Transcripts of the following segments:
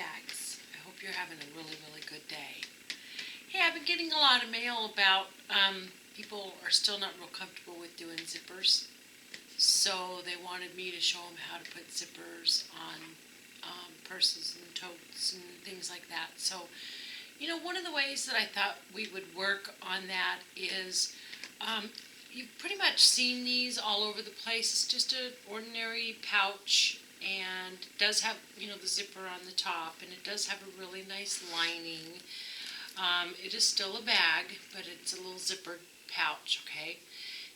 bags. I hope you're having a really, really good day. Hey, I've been getting a lot of mail about people are still not real comfortable with doing zippers. So they wanted me to show them how to put zippers on purses and totes and things like that. So, one of the ways that I thought we would work on that is you've pretty much seen these all over the place. It's just an ordinary pouch, and it does have, the zipper on the top, and it does have a really nice lining. It is still a bag, but it's a little zippered pouch, okay?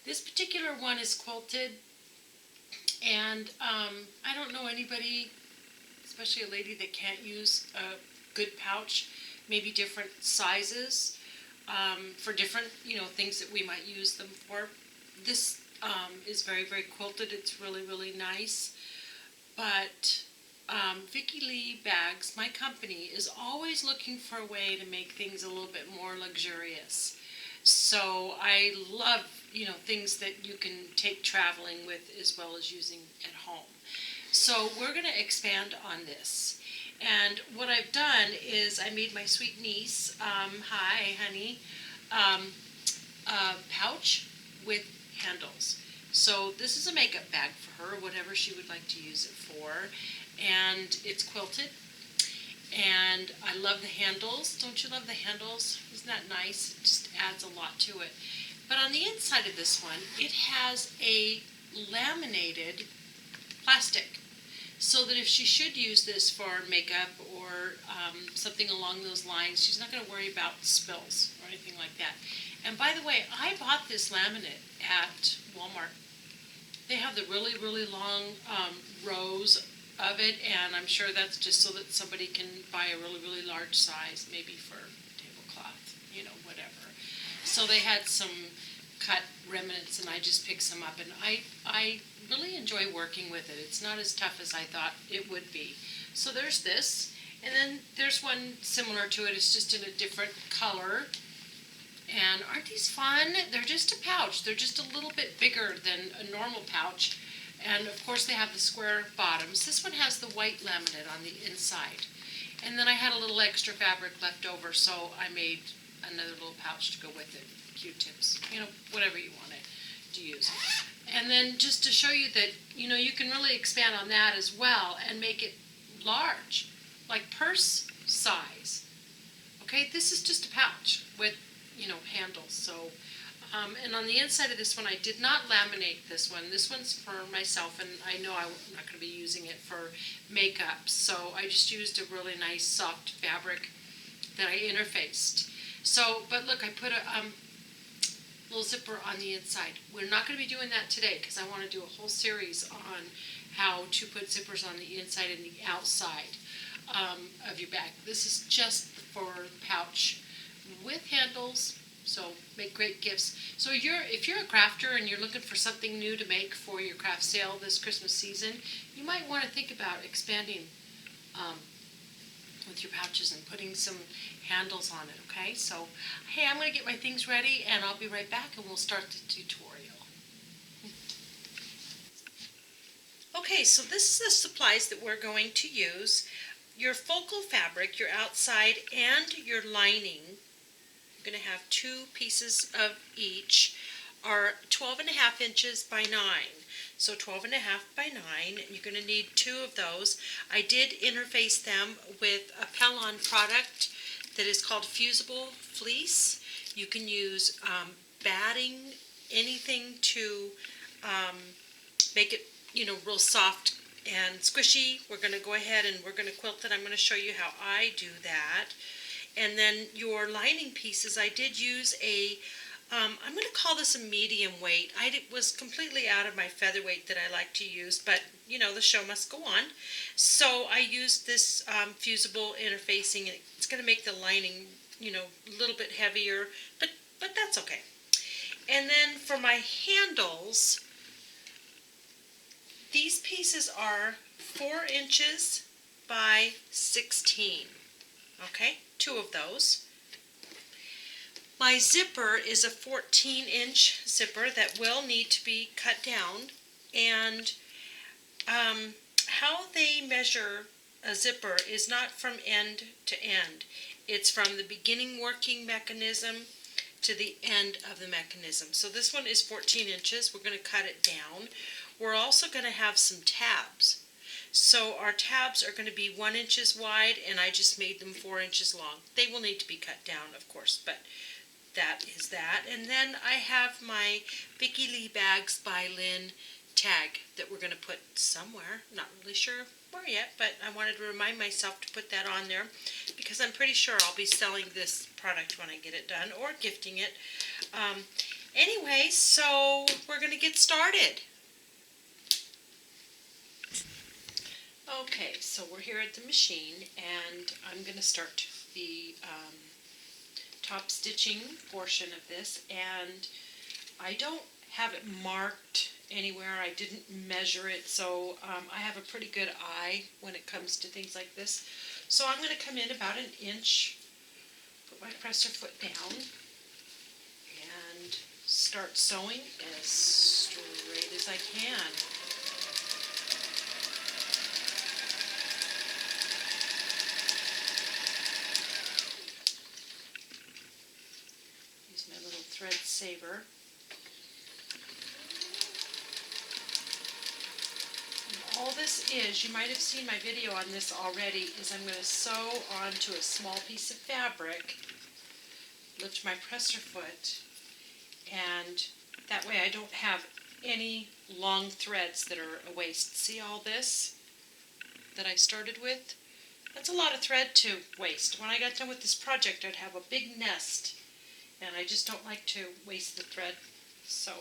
This particular one is quilted, and I don't know anybody, especially a lady, that can't use a good pouch, maybe different sizes for different, things that we might use them for. This is very, very quilted. It's really, really nice. But Vicki Lee Bags, my company, is always looking for a way to make things a little bit more luxurious. So I love, things that you can take traveling with as well as using at home. So we're going to expand on this. And what I've done is I made my sweet niece, hi honey, a pouch with handles. So this is a makeup bag for her, whatever she would like to use it for. And it's quilted. And I love the handles. Don't you love the handles? Isn't that nice? It just adds a lot to it. But on the inside of this one, it has a laminated plastic. So that if she should use this for makeup or something along those lines, she's not going to worry about spills or anything like that. And by the way, I bought this laminate at Walmart. They have the really, really long rows of it, and I'm sure that's just so that somebody can buy a really, really large size, maybe for tablecloth, whatever. So they had some cut remnants, and I just picked some up, and I really enjoy working with it. It's not as tough as I thought it would be. So there's this, and then there's one similar to it. It's just in a different color. And aren't these fun? They're just a pouch. They're just a little bit bigger than a normal pouch. And of course they have the square bottoms. This one has the white laminate on the inside. And then I had a little extra fabric left over, so I made another little pouch to go with it. Q-tips, whatever you want to use. And then just to show you that, you can really expand on that as well and make it large, like purse size. Okay, this is just a pouch with, handles. So, and on the inside of this one, I did not laminate this one. This one's for myself, and I know I'm not going to be using it for makeup. So I just used a really nice soft fabric that I interfaced. So, but look, I put a little zipper on the inside. We're not going to be doing that today because I want to do a whole series on how to put zippers on the inside and the outside of your bag. This is just for the pouch with handles, so make great gifts. So if you're a crafter and you're looking for something new to make for your craft sale this Christmas season, you might want to think about expanding with your pouches and putting some handles on it, okay? So, hey, I'm going to get my things ready, and I'll be right back, and we'll start the tutorial. Okay, so this is the supplies that we're going to use. Your focal fabric, your outside, and your lining. You're going to have 2 pieces of each, are 12.5 inches by 9. So 12.5 by 9, you're going to need 2 of those. I did interface them with a Pellon product that is called Fusible Fleece. You can use batting, anything to make it, real soft and squishy. We're going to go ahead and we're going to quilt it. I'm going to show you how I do that. And then your lining pieces, I did use I'm going to call this a medium weight. I was completely out of my featherweight that I like to use, but the show must go on. So I used this fusible interfacing. It's going to make the lining, a little bit heavier, but that's okay. And then for my handles, these pieces are 4 inches by 16. Okay, 2 of those. My zipper is a 14-inch zipper that will need to be cut down, and how they measure a zipper is not from end to end. It's from the beginning working mechanism to the end of the mechanism. So this one is 14 inches. We're going to cut it down. We're also going to have some tabs. So our tabs are going to be 1 inch wide, and I just made them 4 inches long. They will need to be cut down, of course, but that is that. And then I have my Vicki Lee Bags by Lynn tag that we're going to put somewhere. Not really sure where yet, but I wanted to remind myself to put that on there because I'm pretty sure I'll be selling this product when I get it done or gifting it. Anyway, so we're going to get started. Okay, so we're here at the machine, and I'm going to start the top stitching portion of this, and I don't have it marked anywhere. I didn't measure it, so I have a pretty good eye when it comes to things like this. So I'm going to come in about 1 inch, put my presser foot down, and start sewing as straight as I can. Use my little thread saver. All this is, you might have seen my video on this already, is I'm going to sew onto a small piece of fabric, lift my presser foot, and that way I don't have any long threads that are a waste. See all this that I started with? That's a lot of thread to waste. When I got done with this project, I'd have a big nest, and I just don't like to waste the thread. So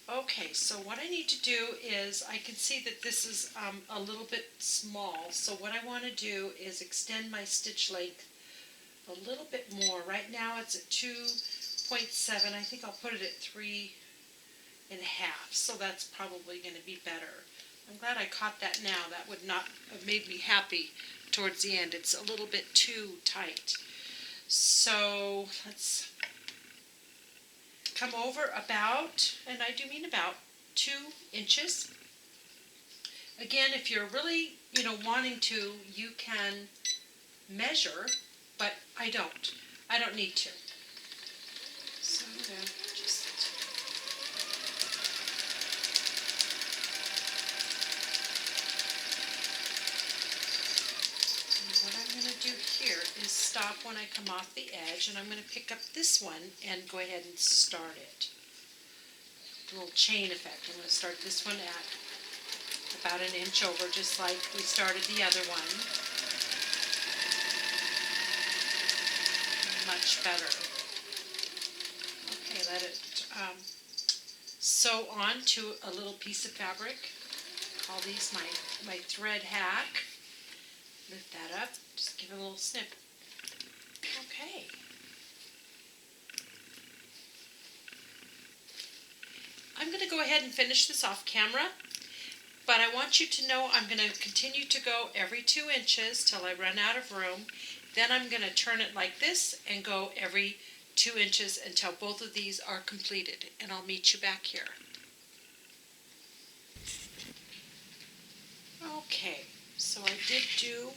okay, so what I need to do is, I can see that this is a little bit small, so what I want to do is extend my stitch length a little bit more. Right now it's at 2.7, I think I'll put it at 3.5, so that's probably going to be better. I'm glad I caught that now. That would not have made me happy towards the end. It's a little bit too tight. So let's come over about, and I do mean about, 2 inches. Again, if you're really, wanting to, you can measure, but I don't. I don't need to. So I'm going to just... And what I'm going to do here is stop when I come off the edge, and I'm going to pick up this one and go ahead and start it. A little chain effect. I'm going to start this one at about 1 inch over, just like we started the other one. Much better. Okay, let it sew onto a little piece of fabric. Call these my thread hack. Lift that up, just give it a little snip. Okay. I'm going to go ahead and finish this off camera, but I want you to know I'm going to continue to go every 2 inches till I run out of room. Then I'm going to turn it like this and go every 2 inches until both of these are completed, and I'll meet you back here. Okay, so I did do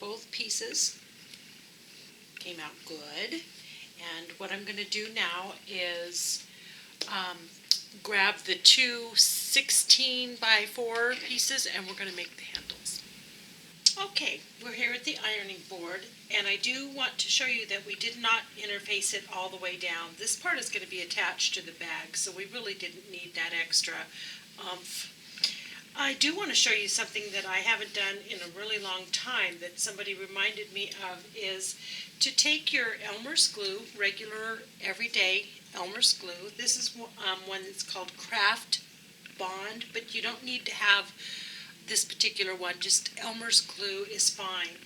both pieces. Came out good. And what I'm going to do now is grab the two 16 by 4 pieces, and we're going to make the handles. Okay, we're here at the ironing board, and I do want to show you that we did not interface it all the way down. This part is going to be attached to the bag, so we really didn't need that extra oomph. I do want to show you something that I haven't done in a really long time that somebody reminded me of, is to take your Elmer's glue, regular everyday Elmer's glue. This is one that's called Craft Bond, but you don't need to have this particular one. Just Elmer's glue is fine.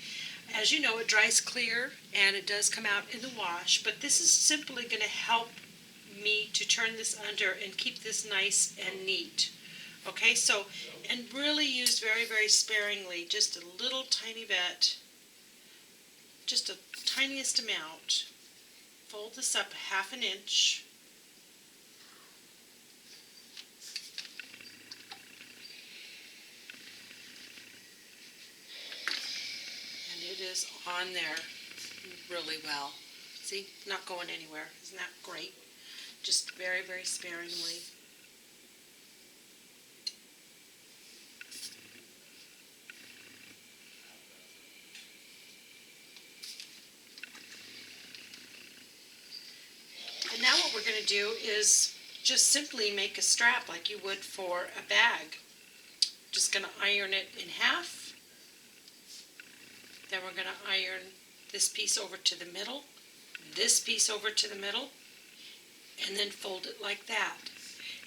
As you know, it dries clear and it does come out in the wash, but this is simply going to help me to turn this under and keep this nice and neat. Okay, so, and really used very, very sparingly, just a little tiny bit, just a tiniest amount. Fold this up 1/2 inch. it is on there really well. See, not going anywhere. Isn't that great? Just very, very sparingly. And now what we're going to do is just simply make a strap like you would for a bag. Just going to iron it in half. Then we're going to iron this piece over to the middle, this piece over to the middle, and then fold it like that.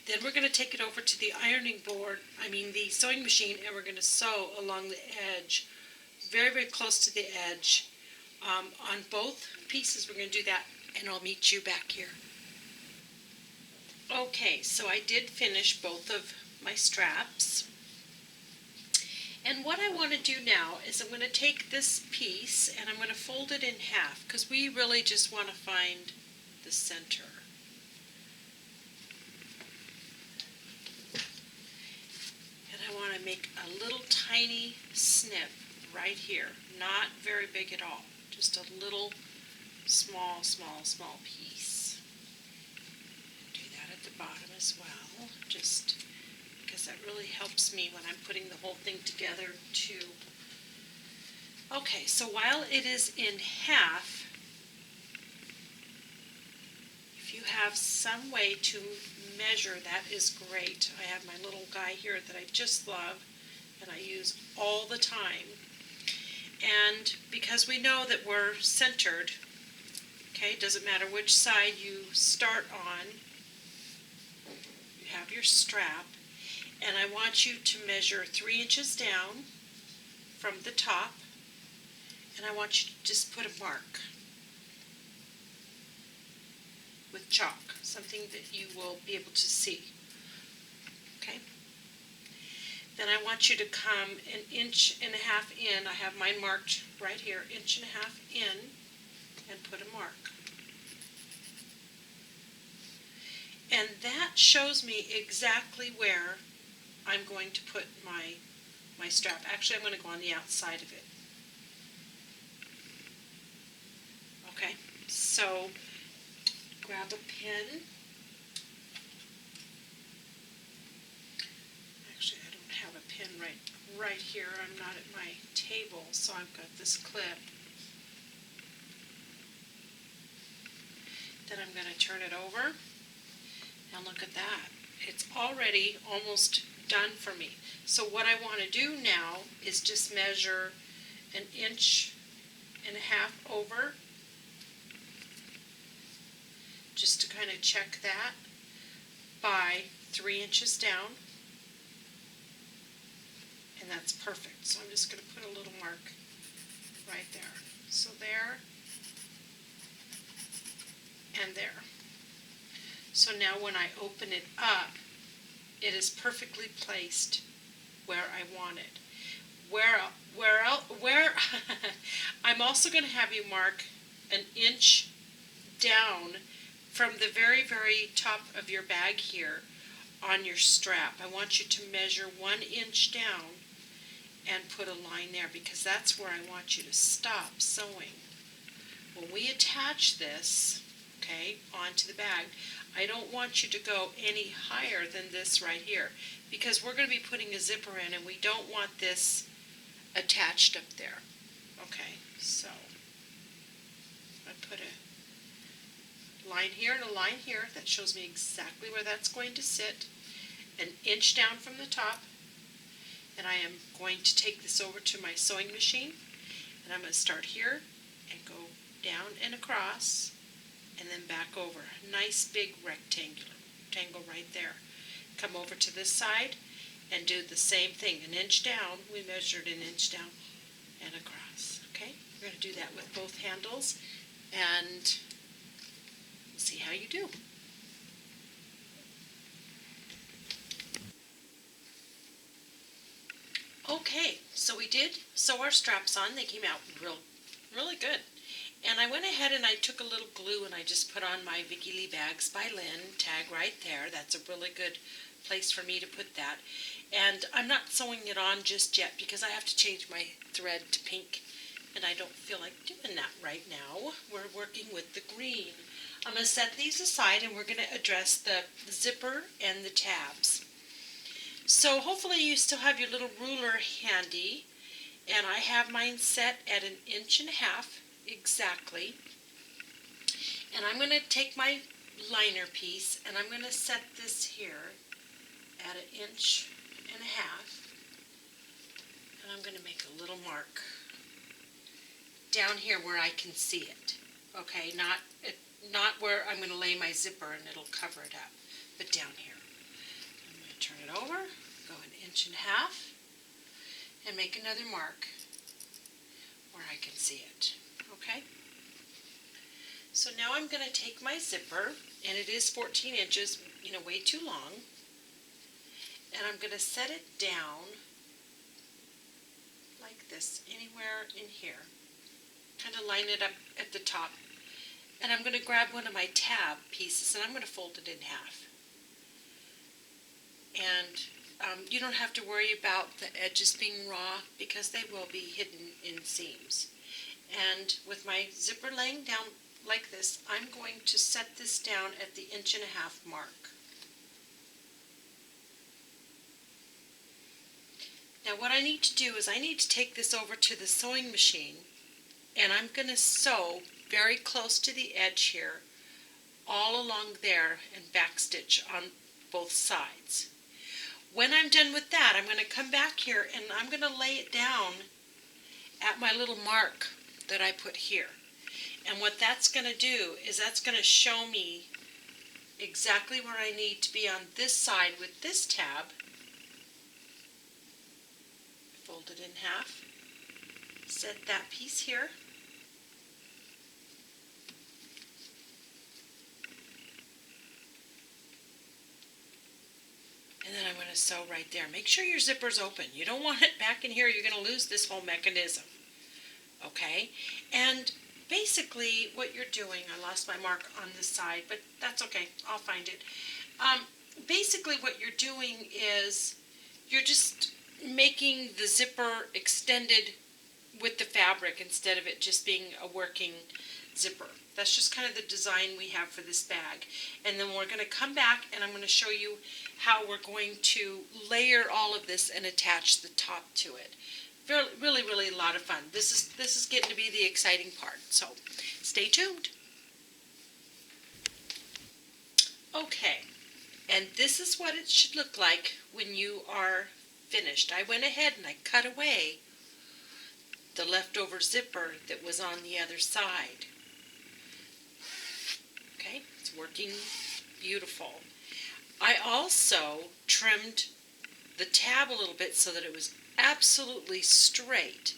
Then we're going to take it over to the the sewing machine, and we're going to sew along the edge, very, very close to the edge. On both pieces we're going to do that, and I'll meet you back here. Okay, so I did finish both of my straps. And what I want to do now is I'm going to take this piece and I'm going to fold it in half because we really just want to find the center. And I want to make a little tiny snip right here, not very big at all, just a little small piece. Do that at the bottom as well, just because that really helps me when I'm putting the whole thing together too. Okay, so while it is in half, if you have some way to measure, that is great. I have my little guy here that I just love and I use all the time. And because we know that we're centered, okay, it doesn't matter which side you start on, you have your strap, and I want you to measure 3 inches down from the top, and I want you to just put a mark with chalk, something that you will be able to see. Okay? Then I want you to come 1.5 inches in. I have mine marked right here, 1.5 inches in, and put a mark. And that shows me exactly where I'm going to put my strap. Actually, I'm going to go on the outside of it. Okay, so grab a pin. Actually, I don't have a pin right here. I'm not at my table, so I've got this clip. Then I'm going to turn it over. Now look at that. It's already almost done for me. So what I want to do now is just measure 1.5 inches over, just to kind of check that, by 3 inches down, and that's perfect. So I'm just going to put a little mark right there. So there and there. So now when I open it up, it is perfectly placed where I want it. Where I'm also going to have you mark 1 inch down from the very, very top of your bag here on your strap. I want you to measure 1 inch down and put a line there, because that's where I want you to stop sewing. When we attach this, okay, onto the bag, I don't want you to go any higher than this right here, because we're going to be putting a zipper in and we don't want this attached up there. Okay, so I put a line here and a line here that shows me exactly where that's going to sit, 1 inch down from the top, and I am going to take this over to my sewing machine, and I'm going to start here and go down and across, and then back over. A nice big rectangle right there. Come over to this side and do the same thing. 1 inch down, we measured 1 inch down and across. Okay, we're going to do that with both handles and see how you do. Okay, so we did sew our straps on. They came out really good. And I went ahead and I took a little glue and I just put on my Vicki Lee Bags by Lynn tag right there. That's a really good place for me to put that. And I'm not sewing it on just yet because I have to change my thread to pink, and I don't feel like doing that right now. We're working with the green. I'm going to set these aside and we're going to address the zipper and the tabs. So hopefully you still have your little ruler handy, and I have mine set at 1.5 inches exactly. And I'm going to take my liner piece and I'm going to set this here at 1.5 inches. And I'm going to make a little mark down here where I can see it. Okay, not where I'm going to lay my zipper and it'll cover it up, but down here. I'm going to turn it over, go 1.5 inches, and make another mark where I can see it. Okay? So now I'm going to take my zipper, and it is 14 inches, way too long, and I'm going to set it down like this, anywhere in here. Kind of line it up at the top. And I'm going to grab one of my tab pieces and I'm going to fold it in half. And you don't have to worry about the edges being raw because they will be hidden in seams. And with my zipper laying down like this, I'm going to set this down at the 1.5 inch mark. Now what I need to do is I need to take this over to the sewing machine, and I'm going to sew very close to the edge here, all along there, and backstitch on both sides. When I'm done with that, I'm going to come back here and I'm going to lay it down at my little mark that I put here. And what that's going to do is that's going to show me exactly where I need to be on this side with this tab. Fold it in half. Set that piece here. And then I'm going to sew right there. Make sure your zipper's open. You don't want it back in here. You're going to lose this whole mechanism. Okay? And basically what you're doing, I lost my mark on this side, but that's okay. I'll find it. Basically what you're doing is you're just making the zipper extended with the fabric instead of it just being a working zipper. That's just kind of the design we have for this bag. And then we're going to come back and I'm going to show you how we're going to layer all of this and attach the top to it. Really, really a lot of fun. This is getting to be the exciting part. So stay tuned. Okay, and this is what it should look like when you are finished. I went ahead and I cut away the leftover zipper that was on the other side. Okay, it's working beautiful. I also trimmed the tab a little bit so that it was absolutely straight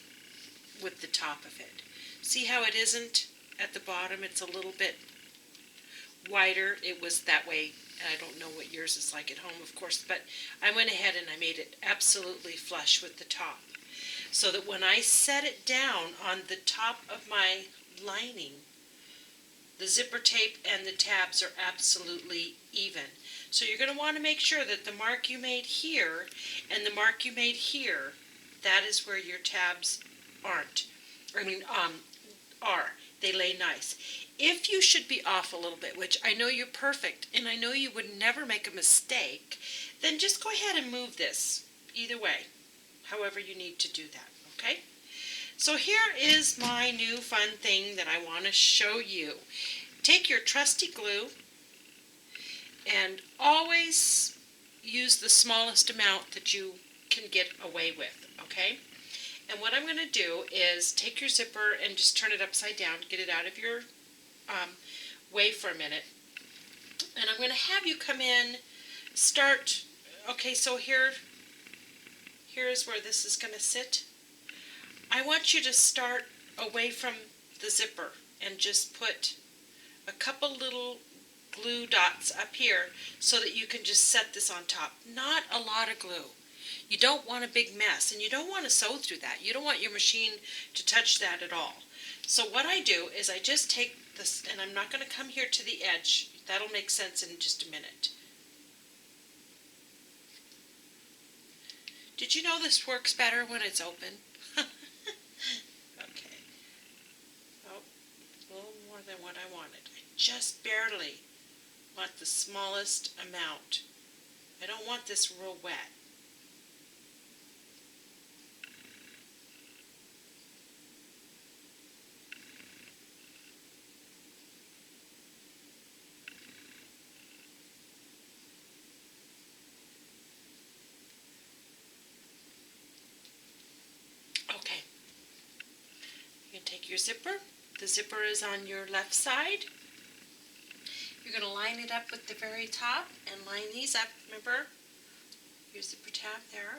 with the top of it. See how it isn't at the bottom? It's a little bit wider. It was that way. I don't know what yours is like at home, of course, but I went ahead and I made it absolutely flush with the top, so that when I set it down on the top of my lining, the zipper tape and the tabs are absolutely even. So you're going to want to make sure that the mark you made here and the mark you made here, that is where your tabs are. They lay nice. If you should be off a little bit, which I know you're perfect and I know you would never make a mistake, then just go ahead and move this either way, however you need to do that, okay? So here is my new fun thing that I want to show you. Take your trusty glue and always use the smallest amount that you can get away with, okay? And what I'm going to do is take your zipper and just turn it upside down, get it out of your way for a minute. And I'm going to have you come in, start, okay, so here is where this is going to sit. I want you to start away from the zipper and just put a couple little glue dots up here so that you can just set this on top. Not a lot of glue. You don't want a big mess, and you don't want to sew through that. You don't want your machine to touch that at all. So what I do is I just take this, and I'm not going to come here to the edge. That'll make sense in just a minute. Did you know this works better when it's open? Okay. than what I wanted. I just barely want the smallest amount. I don't want this real wet. Okay. You can take your zipper. The zipper is on your left side. You're going to line it up with the very top and line these up. Remember, your zipper tab there.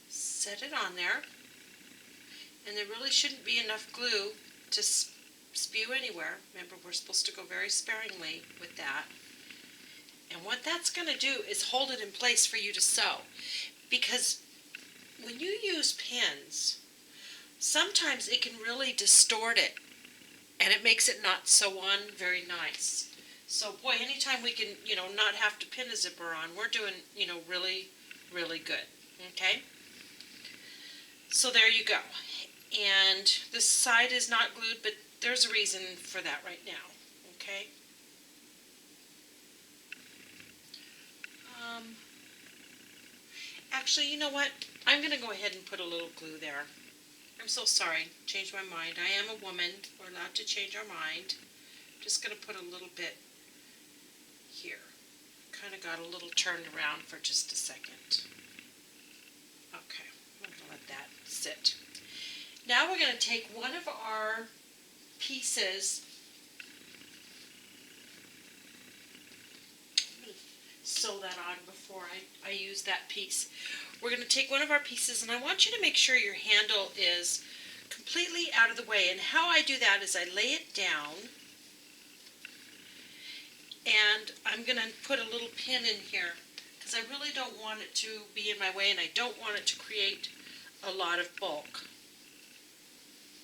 Set it on there. And there really shouldn't be enough glue to spew anywhere. Remember, we're supposed to go very sparingly with that. And what that's going to do is hold it in place for you to sew. Because when you use pins, sometimes it can really distort it. And it makes it not sew on very nice. So boy, anytime we can, not have to pin a zipper on, we're doing, really, really good. Okay? So there you go. And this side is not glued, but there's a reason for that right now. Okay? Actually, you know what? I'm going to go ahead and put a little glue there. I'm so sorry. Changed my mind. I am a woman. We're allowed to change our mind. Just going to put a little bit here. Kind of got a little turned around for just a second. Okay. I'm going to let that sit. Now we're going to take one of our pieces. Sew that on before I use that piece. We're going to take one of our pieces, and I want you to make sure your handle is completely out of the way. And how I do that is I lay it down, and I'm going to put a little pin in here because I really don't want it to be in my way, and I don't want it to create a lot of bulk.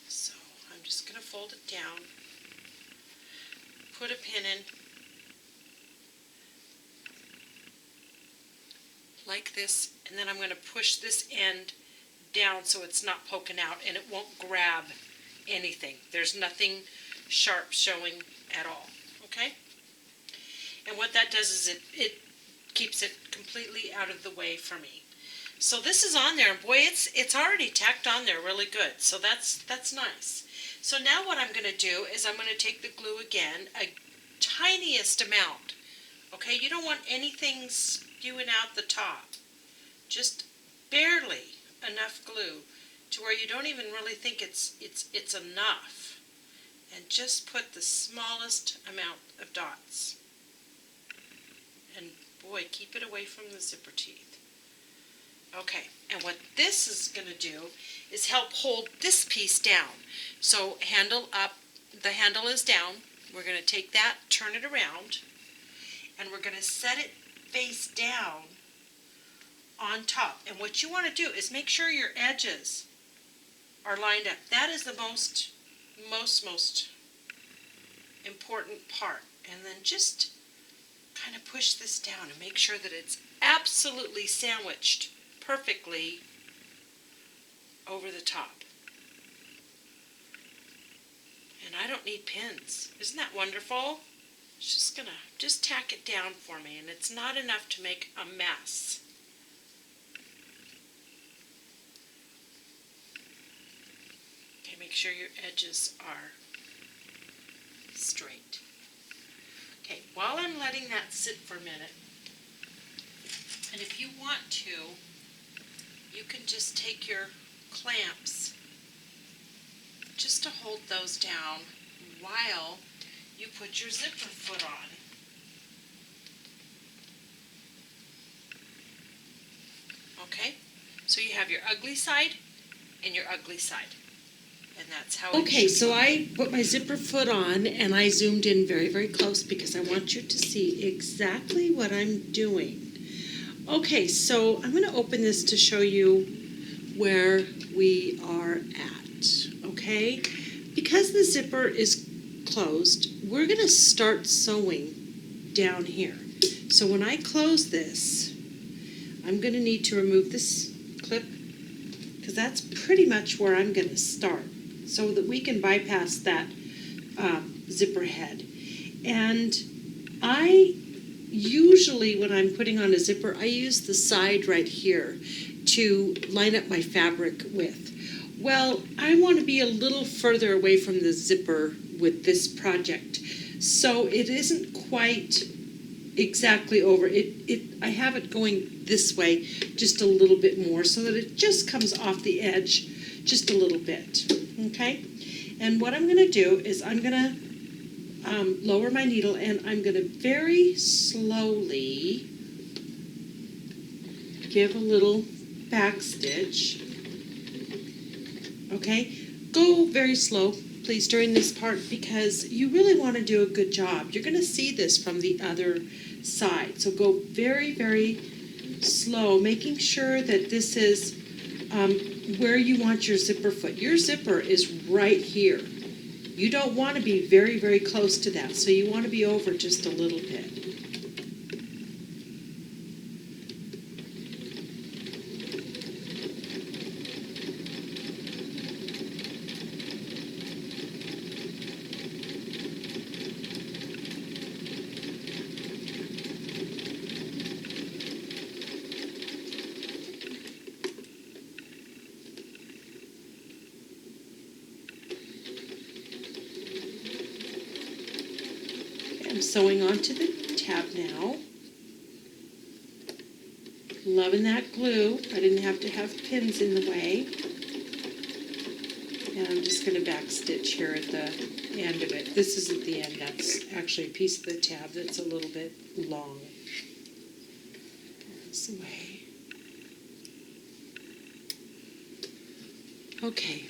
So I'm just going to fold it down, put a pin in, like this, and then I'm going to push this end down so it's not poking out and it won't grab anything. There's nothing sharp showing at all. Okay? And what that does is it keeps it completely out of the way for me. So this is on there, and boy, it's already tacked on there really good. So that's nice. So now what I'm going to do is I'm going to take the glue again, a tiniest amount. Okay, you don't want anything spewing out the top. Just barely enough glue to where you don't even really think it's enough. And just put the smallest amount of dots. And boy, keep it away from the zipper teeth. Okay, and what this is going to do is help hold this piece down. So handle up, the handle is down. We're going to take that, turn it around, and we're going to set it face down on top. And what you want to do is make sure your edges are lined up. That is the most important part. And then just kind of push this down and make sure that it's absolutely sandwiched perfectly over the top. And I don't need pins. Isn't that wonderful? It's just gonna tack it down for me, and it's not enough to make a mess. Okay, make sure your edges are straight. Okay, while I'm letting that sit for a minute, and if you want to, you can just take your clamps just to hold those down while you put your zipper foot on. Okay, so you have your ugly side and your ugly side. And that's how Okay, so I put my zipper foot on and I zoomed in very, very close because I want you to see exactly what I'm doing. Okay, so I'm going to open this to show you where we are at, okay? Because the zipper is closed, we're going to start sewing down here. So when I close this, I'm going to need to remove this clip because that's pretty much where I'm going to start. so that we can bypass that zipper head. And I usually, when I'm putting on a zipper, I use the side right here to line up my fabric with. Well, I want to be a little further away from the zipper with this project, so it isn't quite exactly over. I have it going this way just a little bit more so that it just comes off the edge just a little bit, okay? And what I'm going to do is I'm going to lower my needle, and I'm going to very slowly give a little back stitch. Okay, go very slow, please, during this part, because you really want to do a good job. You're going to see this from the other side, so go very, very slow, making sure that this is where you want your zipper foot. Your zipper is right here. You don't want to be very, very close to that, so you want to be over just a little bit. I'm sewing onto the tab now. Loving that glue. I didn't have to have pins in the way. And I'm just going to back stitch here at the end of it. This isn't the end, that's actually a piece of the tab that's a little bit long. That's the way. Okay,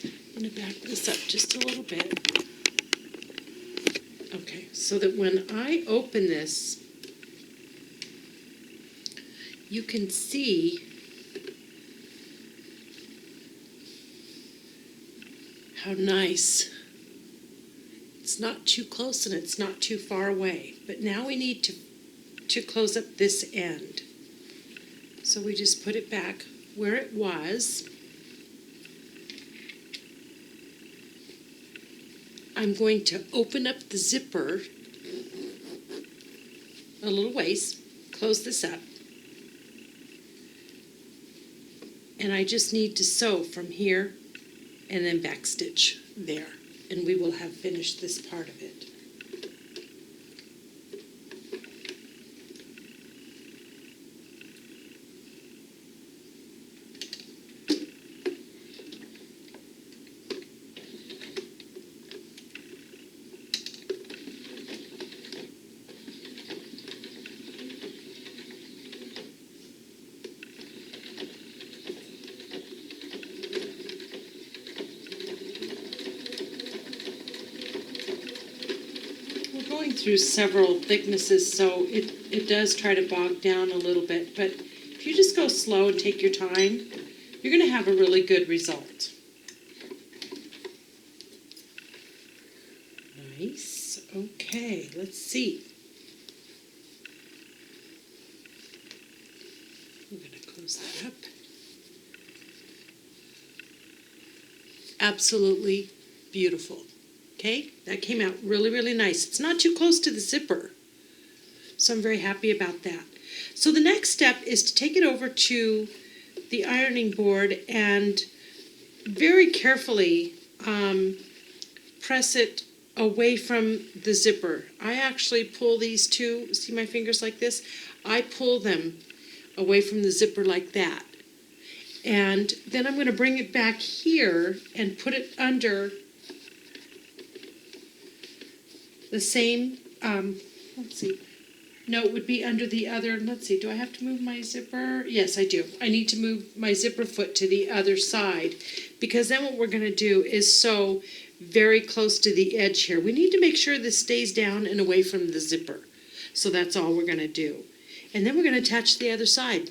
I'm going to back this up just a little bit. Okay, so that when I open this, you can see how nice. It's not too close and it's not too far away. But now we need to close up this end. So we just put it back where it was. I'm going to open up the zipper a little ways, close this up, and I just need to sew from here and then backstitch there, and we will have finished this part of it. Through several thicknesses, so it does try to bog down a little bit, but if you just go slow and take your time, you're going to have a really good result. Nice. Okay, let's see. I'm going to close that up. Absolutely beautiful. Okay, that came out really, really nice. It's not too close to the zipper, so I'm very happy about that. So the next step is to take it over to the ironing board and very carefully press it away from the zipper. I actually pull these two, see my fingers like this? I pull them away from the zipper like that. And then I'm going to bring it back here and put it under the same, let's see, no, it would be under the other, let's see, do I have to move my zipper? Yes, I do. I need to move my zipper foot to the other side, because then what we're going to do is sew very close to the edge here. We need to make sure this stays down and away from the zipper. So that's all we're going to do. And then we're going to attach the other side.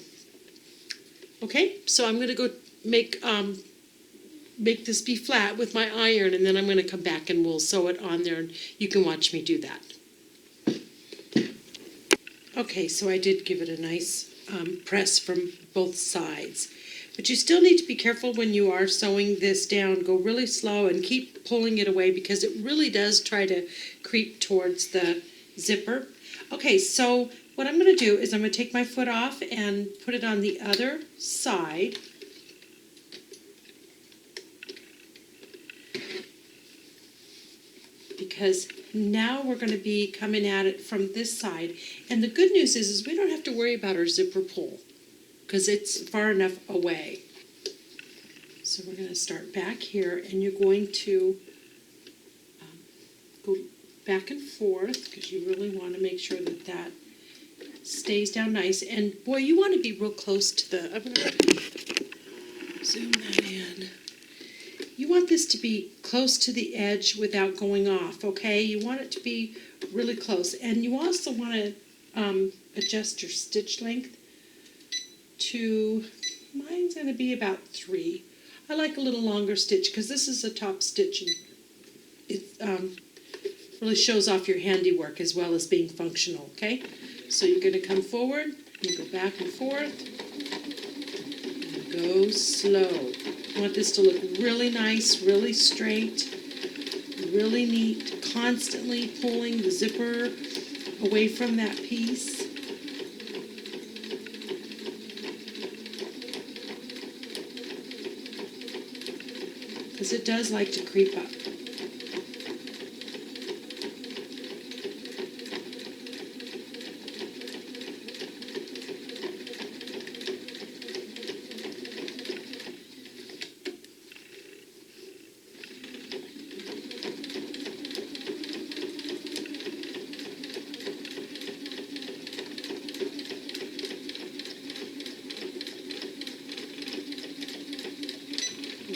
Okay, so I'm going to go make this be flat with my iron, and then I'm going to come back and we'll sew it on there, and you can watch me do that. Okay, so I did give it a nice press from both sides. But you still need to be careful when you are sewing this down. Go really slow and keep pulling it away because it really does try to creep towards the zipper. Okay, so what I'm going to do is I'm going to take my foot off and put it on the other side. Because now we're going to be coming at it from this side. And the good news is we don't have to worry about our zipper pull because it's far enough away. So we're going to start back here, and you're going to go back and forth because you really want to make sure that that stays down nice. And boy, you want to be real close to the, I'm going to zoom that in. You want this to be close to the edge without going off, okay? You want it to be really close. And you also want to adjust your stitch length to, mine's going to be about 3. I like a little longer stitch because this is a top stitch and it really shows off your handiwork as well as being functional, okay? So you're going to come forward and go back and forth and go slow. You want this to look really nice, really straight, really neat, constantly pulling the zipper away from that piece. Because it does like to creep up.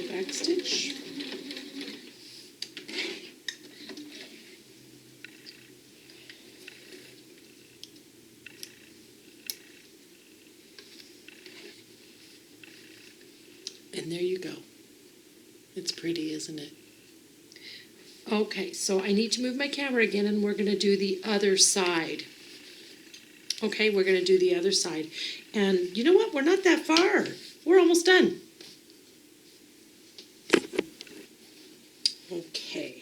Back stitch. And there you go. It's pretty, isn't it? Okay, so I need to move my camera again and we're going to do the other side. Okay, we're going to do the other side. And you know what? We're not that far. We're almost done. Okay,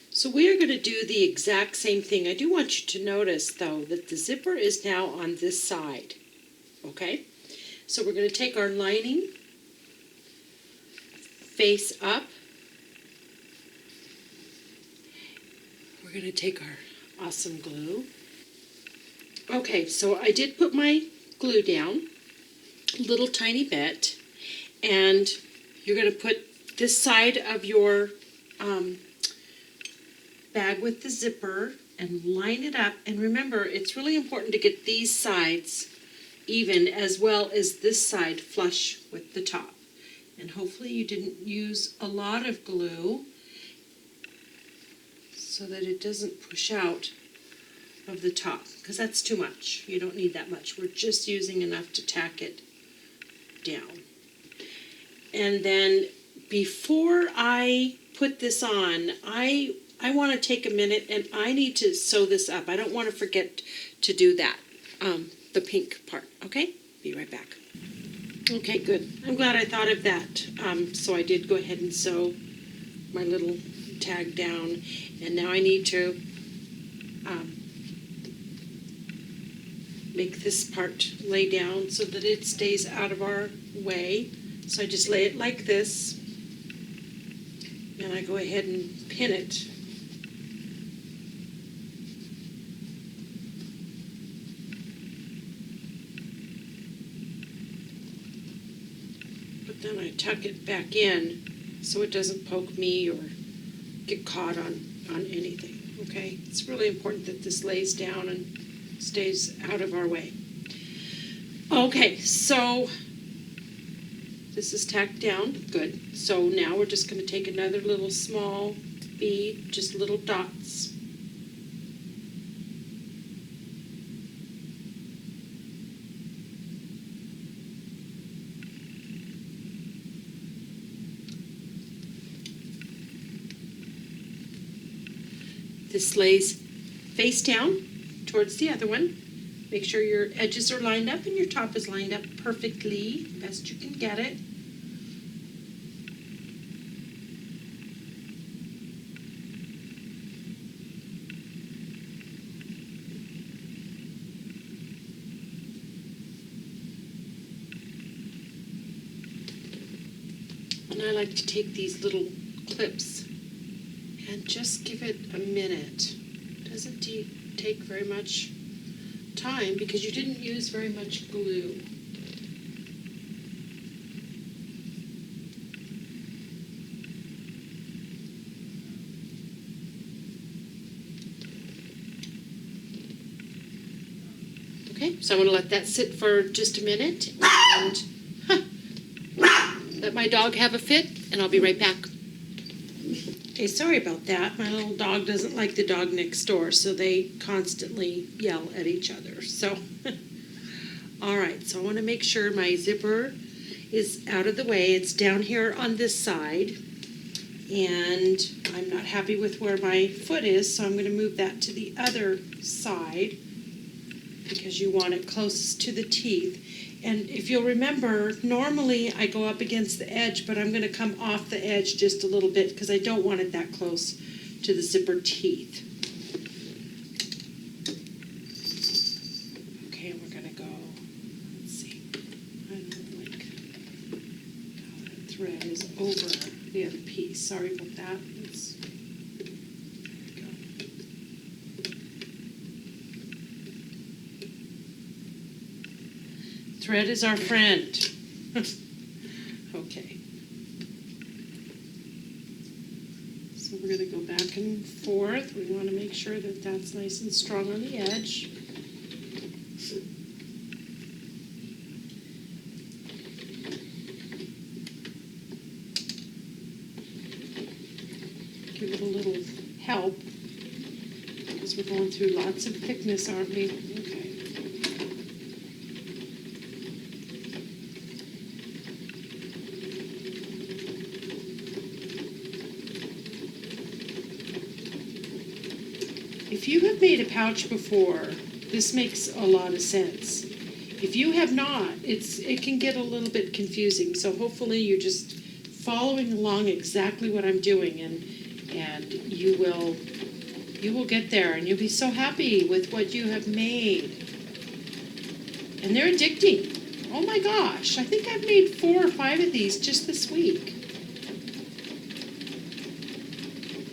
so we are going to do the exact same thing. I do want you to notice, though, that the zipper is now on this side. Okay, so we're going to take our lining face up. We're going to take our awesome glue. Okay, so I did put my glue down a little tiny bit, and you're going to put this side of your bag with the zipper and line it up. And remember, it's really important to get these sides even as well as this side flush with the top. And hopefully you didn't use a lot of glue so that it doesn't push out of the top, because that's too much. You don't need that much. We're just using enough to tack it down. And then before I put this on, I want to take a minute and I need to sew this up. I don't want to forget to do that, the pink part, okay? Be right back. Okay, good. I'm glad I thought of that. So I did go ahead and sew my little tag down, and now I need to make this part lay down so that it stays out of our way. So I just lay it like this, and I go ahead and pin it. But then I tuck it back in so it doesn't poke me or get caught on anything, okay? It's really important that this lays down and stays out of our way. Okay, so this is tacked down, good. So now we're just going to take another little small bead, just little dots. This lays face down towards the other one. Make sure your edges are lined up and your top is lined up perfectly, best you can get it. And I like to take these little clips and just give it a minute. Doesn't take very much time because you didn't use very much glue. Okay, so I'm going to let that sit for just a minute and let my dog have a fit, and I'll be right back. Okay, sorry about that. My little dog doesn't like the dog next door, so they constantly yell at each other. So, all right, so I want to make sure my zipper is out of the way. It's down here on this side, and I'm not happy with where my foot is, so I'm going to move that to the other side because you want it closest to the teeth. And if you'll remember, normally I go up against the edge, but I'm going to come off the edge just a little bit because I don't want it that close to the zipper teeth. Okay, we're going to go, let's see, I don't like how that thread is over the other piece. Sorry about that. There we go. Thread is our friend. Okay. So we're going to go back and forth. We want to make sure that that's nice and strong on the edge. Give it a little help because we're going through lots of thickness, aren't we? Okay. If you have made a pouch before, this makes a lot of sense. If you have not, it can get a little bit confusing. So hopefully you're just following along exactly what I'm doing, and you will get there, and you'll be so happy with what you have made. And they're addicting. Oh my gosh, I think I've made 4 or 5 of these just this week.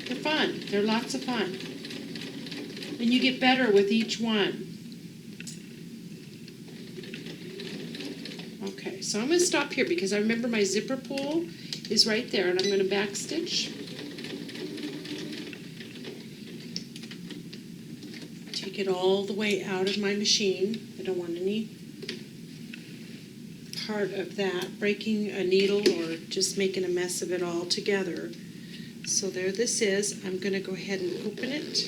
They're fun. They're lots of fun. And you get better with each one. Okay, so I'm going to stop here because I remember my zipper pull is right there, and I'm going to backstitch. Take it all the way out of my machine. I don't want any part of that breaking a needle or just making a mess of it all together. So there this is. I'm going to go ahead and open it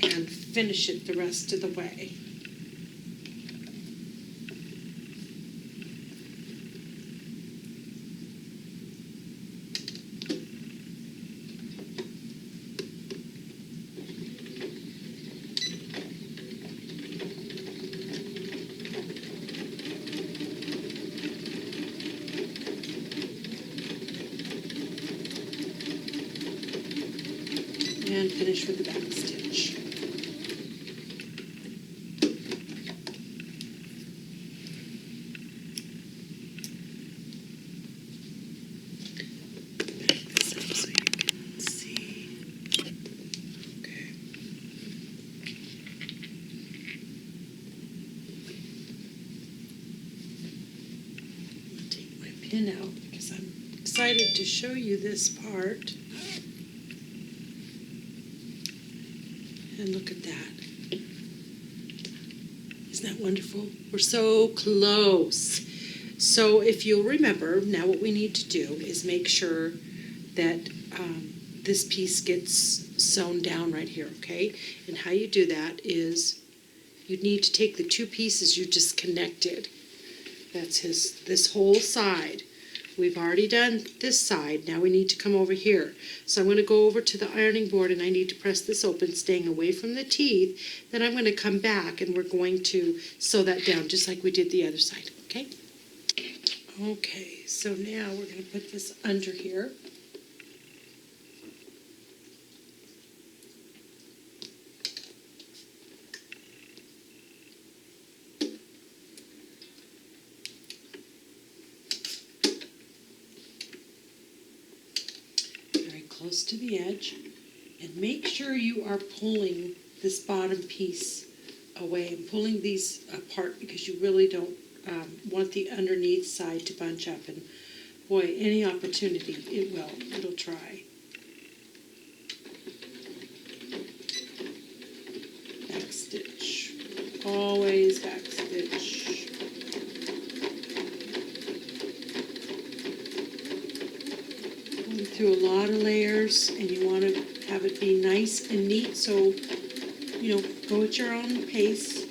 and finish it the rest of the way. And finish with the back stitch. So you can see. Okay. I'm going to take my pin out because I'm excited to show you this part. And look at that. Isn't that wonderful? We're so close. So if you'll remember, now what we need to do is make sure that this piece gets sewn down right here, okay? And how you do that is you need to take the 2 pieces you just connected. That's this whole side. We've already done this side. Now we need to come over here. So I'm going to go over to the ironing board and I need to press this open, staying away from the teeth. Then I'm going to come back and we're going to sew that down just like we did the other side, okay? Okay, so now we're going to put this under here. Close to the edge, and make sure you are pulling this bottom piece away and pulling these apart because you really don't want the underneath side to bunch up, and boy, any opportunity it'll try. Back stitch, always back stitch. Through a lot of layers, and you want to have it be nice and neat, so go at your own pace.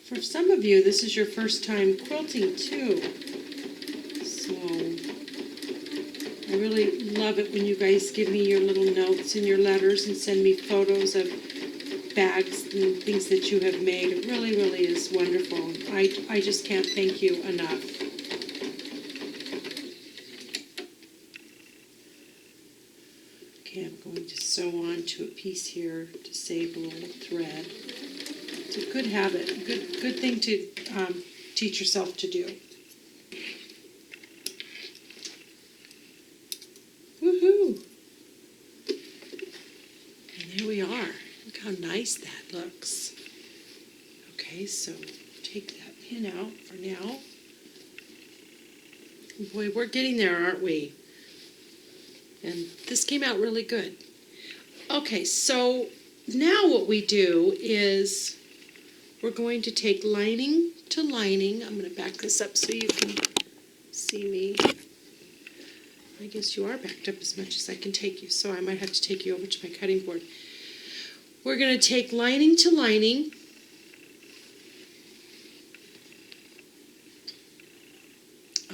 For some of you, this is your first time quilting too, so I really love it when you guys give me your little notes and your letters and send me photos of bags and things that you have made. It really, really is wonderful. I just can't thank you enough. Okay, I'm going to sew on to a piece here to save a little thread. It's a good habit, good thing to teach yourself to do. Woohoo! And there we are. Look how nice that looks. Okay, so take that pin out for now. Boy, we're getting there, aren't we? And this came out really good. Okay, so now what we do is we're going to take lining to lining. I'm going to back this up so you can see me. I guess you are backed up as much as I can take you, so I might have to take you over to my cutting board. We're going to take lining to lining.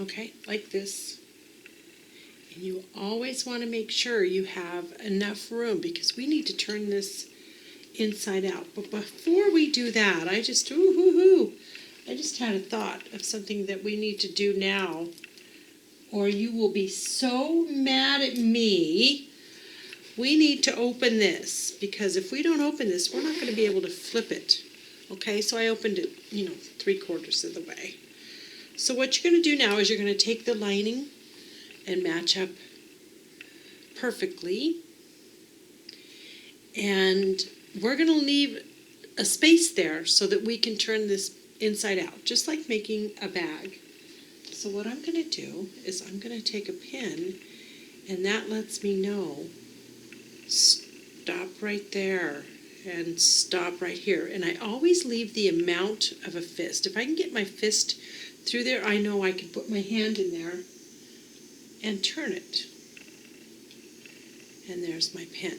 Okay, like this. And you always want to make sure you have enough room because we need to turn this inside out. But before we do that, I just had a thought of something that we need to do now, or you will be so mad at me. We need to open this, because if we don't open this, we're not going to be able to flip it. Okay, so I opened it, 3/4 of the way. So what you're going to do now is you're going to take the lining and match up perfectly. And we're going to leave a space there so that we can turn this inside out, just like making a bag. So what I'm going to do is I'm going to take a pin, and that lets me know, stop right there and stop right here. And I always leave the amount of a fist. If I can get my fist through there, I know I can put my hand in there and turn it. And there's my pin.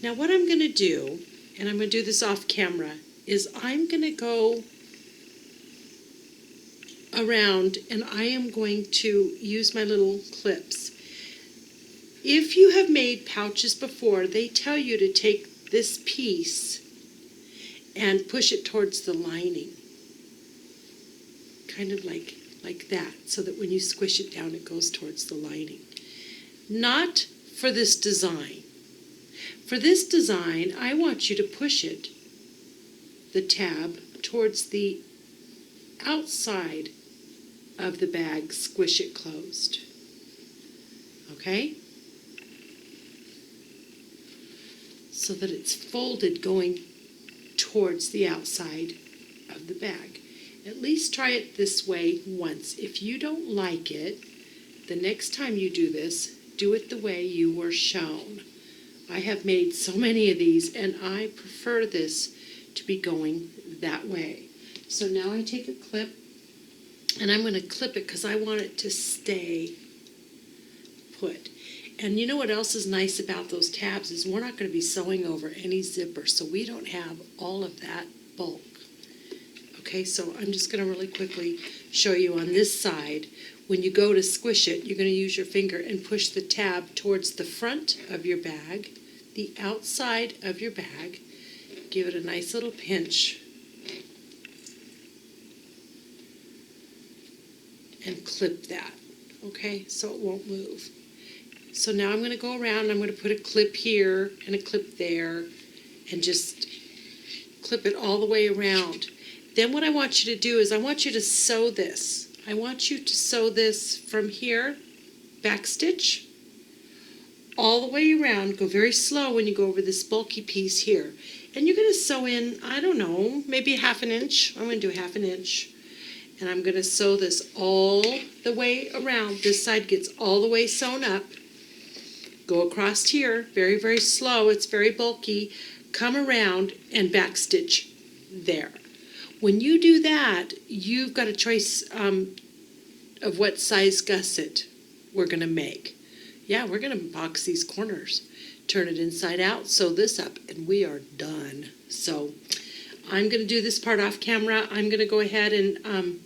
Now what I'm going to do, and I'm going to do this off camera, is I'm going to go around and I am going to use my little clips. If you have made pouches before, they tell you to take this piece and push it towards the lining. Kind of like that, so that when you squish it down, it goes towards the lining. Not for this design. For this design, I want you to push it, the tab, towards the outside of the bag, squish it closed. Okay? So that it's folded going towards the outside of the bag. At least try it this way once. If you don't like it, the next time you do this, do it the way you were shown. I have made so many of these, and I prefer this to be going that way. So now I take a clip, and I'm going to clip it because I want it to stay put. And you know what else is nice about those tabs is we're not going to be sewing over any zipper, so we don't have all of that bulk. Okay, so I'm just going to really quickly show you on this side. When you go to squish it, you're going to use your finger and push the tab towards the front of your bag, the outside of your bag. Give it a nice little pinch. And clip that, okay, so it won't move. So now I'm going to go around and I'm going to put a clip here and a clip there and just clip it all the way around. Then what I want you to do is I want you to sew this. I want you to sew this from here, back stitch, all the way around. Go very slow when you go over this bulky piece here. And you're going to sew in, I don't know, maybe 1/2 inch. I'm going to do 1/2 inch. And I'm going to sew this all the way around. This side gets all the way sewn up. Go across here, very, very slow. It's very bulky. Come around and back stitch there. When you do that, you've got a choice of what size gusset we're going to make. Yeah, we're going to box these corners, turn it inside out, sew this up, and we are done. So I'm going to do this part off camera. I'm going to go ahead and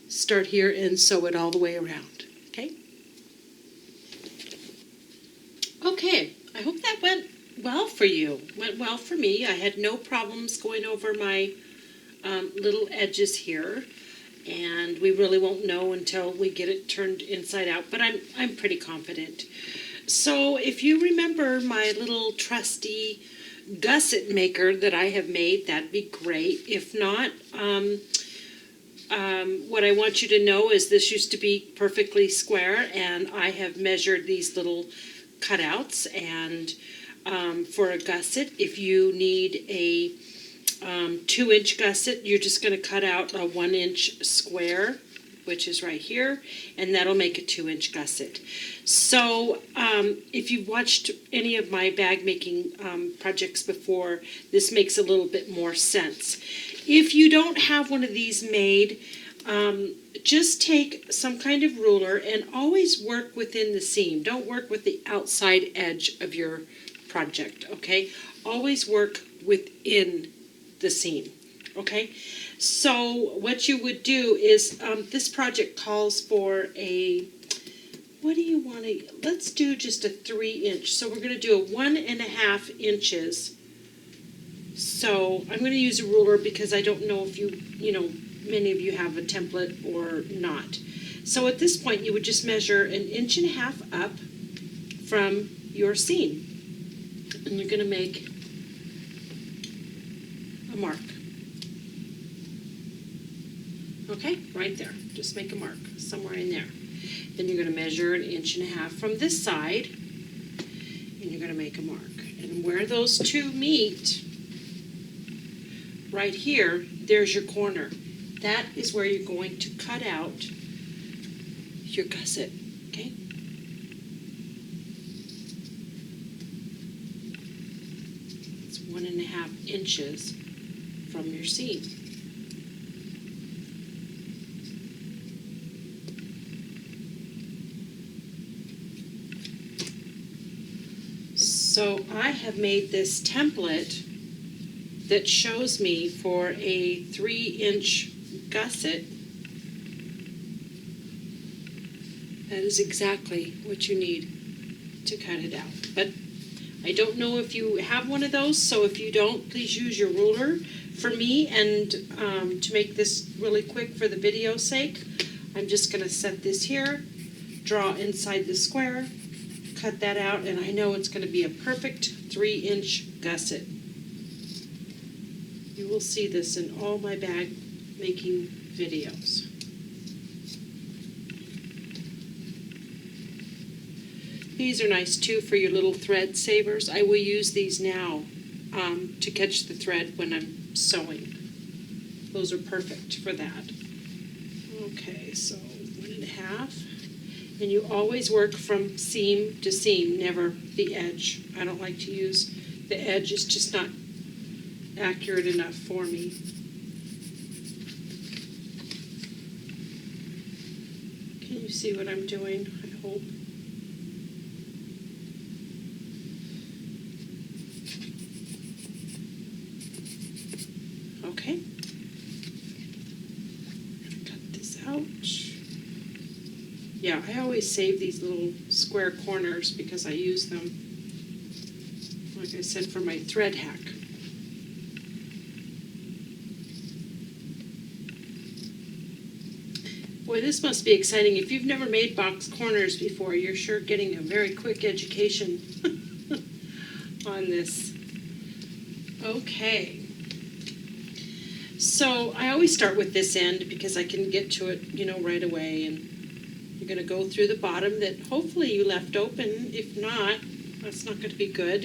start here and sew it all the way around, okay? Okay, I hope that went well for you. Went well for me. I had no problems going over my little edges here, and we really won't know until we get it turned inside out, but I'm pretty confident. So if you remember my little trusty gusset maker that I have made, that'd be great. If not, what I want you to know is this used to be perfectly square, and I have measured these little cutouts. And for a gusset, if you need a 2-inch gusset, you're just going to cut out a 1-inch square, which is right here, and that'll make a 2-inch gusset. So if you've watched any of my bag making projects before, this makes a little bit more sense. If you don't have one of these made, just take some kind of ruler and always work within the seam. Don't work with the outside edge of your project, okay? Always work within the seam, okay? So what you would do is, this project calls for a, what do you want to, let's do just a 3-inch. So we're going to do a 1.5 inches. So I'm going to use a ruler because I don't know if many of you have a template or not. So at this point you would just measure 1.5 inches up from your seam. And you're going to make a mark. Okay, right there. Just make a mark somewhere in there. Then you're going to measure 1.5 inches from this side, and you're going to make a mark. And where those two meet, right here, there's your corner. That is where you're going to cut out your gusset, okay? It's 1.5 inches from your seam. So I have made this template that shows me for a 3-inch gusset. That is exactly what you need to cut it out. But I don't know if you have one of those, so if you don't, please use your ruler. For me, and to make this really quick for the video's sake, I'm just going to set this here, draw inside the square, cut that out, and I know it's going to be a perfect 3-inch gusset. You will see this in all my bag making videos. These are nice too for your little thread savers. I will use these now to catch the thread when I'm sewing. Those are perfect for that. Okay, so 1.5. And you always work from seam to seam, never the edge. I don't like to use the edge. It's just not accurate enough for me. Can you see what I'm doing? I hope. Okay. Cut this out. Yeah, I always save these little square corners because I use them, like I said, for my thread hack. Boy, this must be exciting. If you've never made box corners before, you're sure getting a very quick education on this. Okay. So I always start with this end because I can get to it, right away. And you're going to go through the bottom that hopefully you left open. If not, that's not going to be good.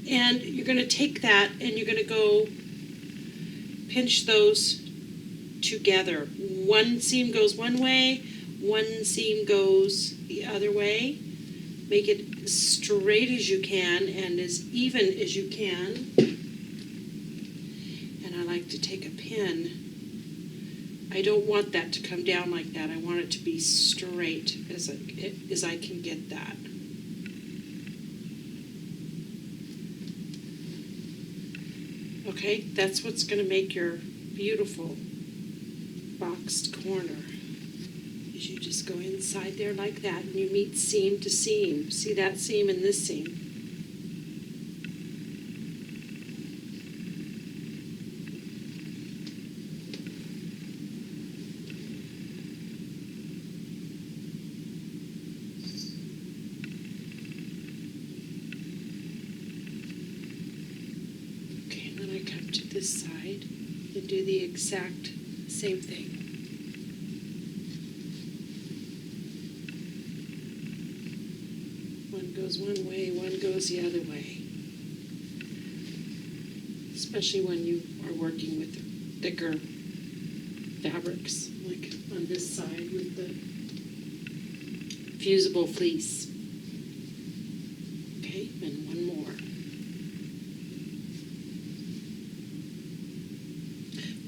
And you're going to take that and you're going to go pinch those together. One seam goes one way, one seam goes the other way. Make it as straight as you can and as even as you can. And I like to take a pin. I don't want that to come down like that. I want it to be straight as I can get that. Okay, that's what's going to make your beautiful boxed corner. Is you just go inside there like that and you meet seam to seam. See that seam and this seam. Okay, and then I come to this side and do the exact same thing. One goes one way, one goes the other way. Especially when you are working with thicker fabrics, like on this side with the fusible fleece. Okay, and one more.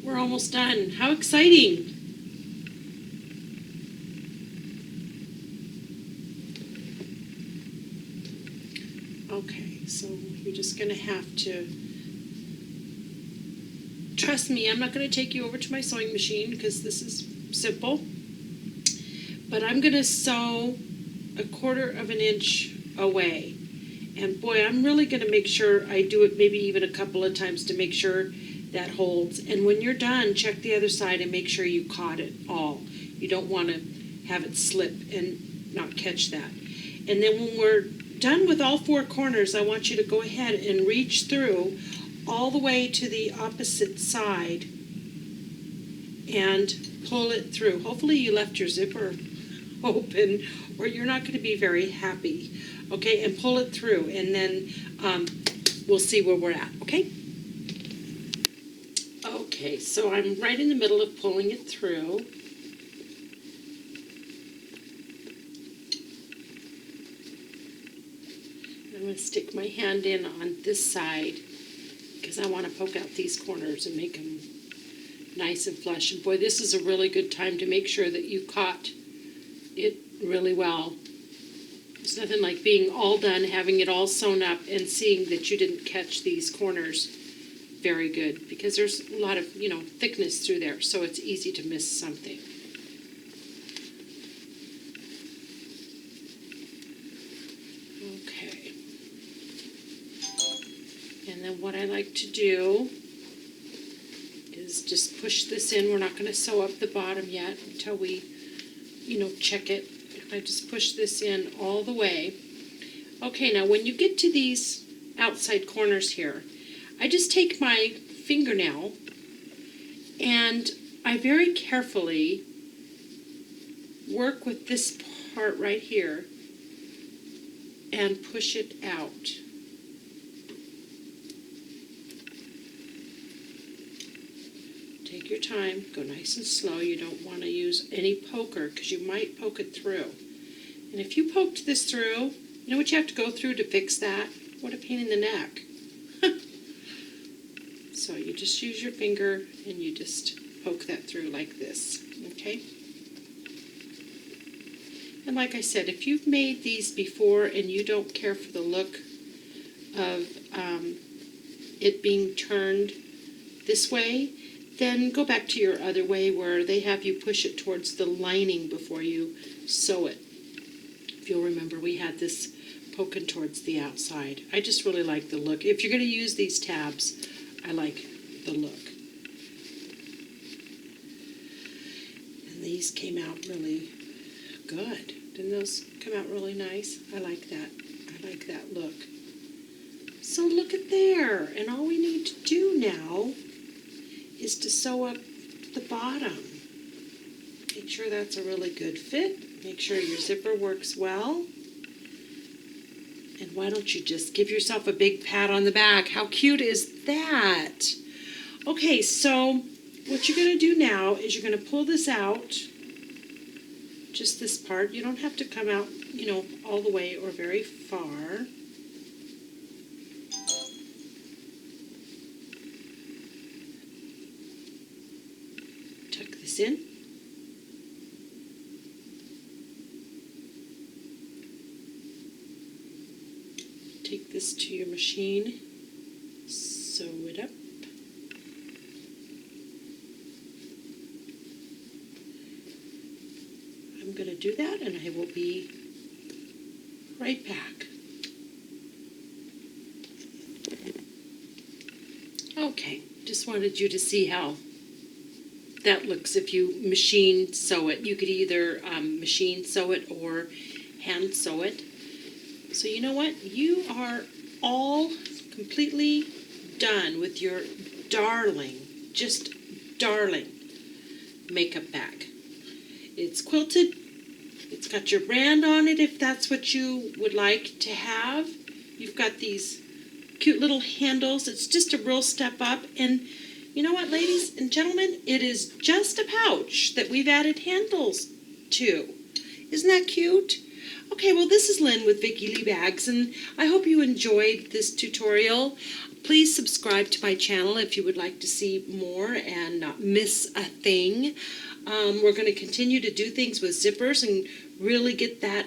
We're almost done. How exciting! Okay, so you're just going to have to trust me. I'm not going to take you over to my sewing machine because this is simple. But I'm going to sew 1/4 of an inch away. And boy, I'm really going to make sure I do it maybe even a couple of times to make sure that holds. And when you're done, check the other side and make sure you caught it all. You don't want to have it slip and not catch that. And then when we're done with all 4 corners, I want you to go ahead and reach through all the way to the opposite side and pull it through. Hopefully you left your zipper open or you're not going to be very happy. Okay, and pull it through and then we'll see where we're at, okay? Okay, so I'm right in the middle of pulling it through. I'm going to stick my hand in on this side because I want to poke out these corners and make them nice and flush. And boy, this is a really good time to make sure that you caught it really well. There's nothing like being all done, having it all sewn up, and seeing that you didn't catch these corners very good because there's a lot of, thickness through there, so it's easy to miss something. Okay. And then what I like to do is just push this in. We're not going to sew up the bottom yet until we, check it. I just push this in all the way. Okay, now when you get to these outside corners here, I just take my fingernail and I very carefully work with this part right here and push it out. Take your time, go nice and slow. You don't want to use any poker because you might poke it through. And if you poked this through, you know what you have to go through to fix that? What a pain in the neck. So you just use your finger and you just poke that through like this, okay? And like I said, if you've made these before and you don't care for the look of it being turned this way, then go back to your other way where they have you push it towards the lining before you sew it. If you'll remember, we had this poking towards the outside. I just really like the look. If you're going to use these tabs, I like the look. And these came out really good. Didn't those come out really nice? I like that. I like that look. So look at there. And all we need to do now is to sew up the bottom. Make sure that's a really good fit. Make sure your zipper works well. And why don't you just give yourself a big pat on the back? How cute is that? Okay, so what you're going to do now is you're going to pull this out, just this part. You don't have to come out, all the way or very far. Tuck this in. Take this to your machine, sew it up. I'm going to do that and I will be right back. Okay, just wanted you to see how that looks if you machine sew it. You could either machine sew it or hand sew it. So you know what? You are all completely done with your darling, just darling makeup bag. It's quilted. It's got your brand on it if that's what you would like to have. You've got these cute little handles. It's just a real step up. And you know what, ladies and gentlemen? It is just a pouch that we've added handles to. Isn't that cute? Okay, well, this is Lynn with Vicki Lee Bags, and I hope you enjoyed this tutorial. Please subscribe to my channel if you would like to see more and not miss a thing. We're going to continue to do things with zippers and really get that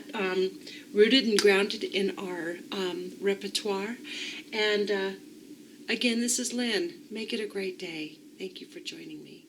rooted and grounded in our repertoire. And again, this is Lynn. Make it a great day. Thank you for joining me.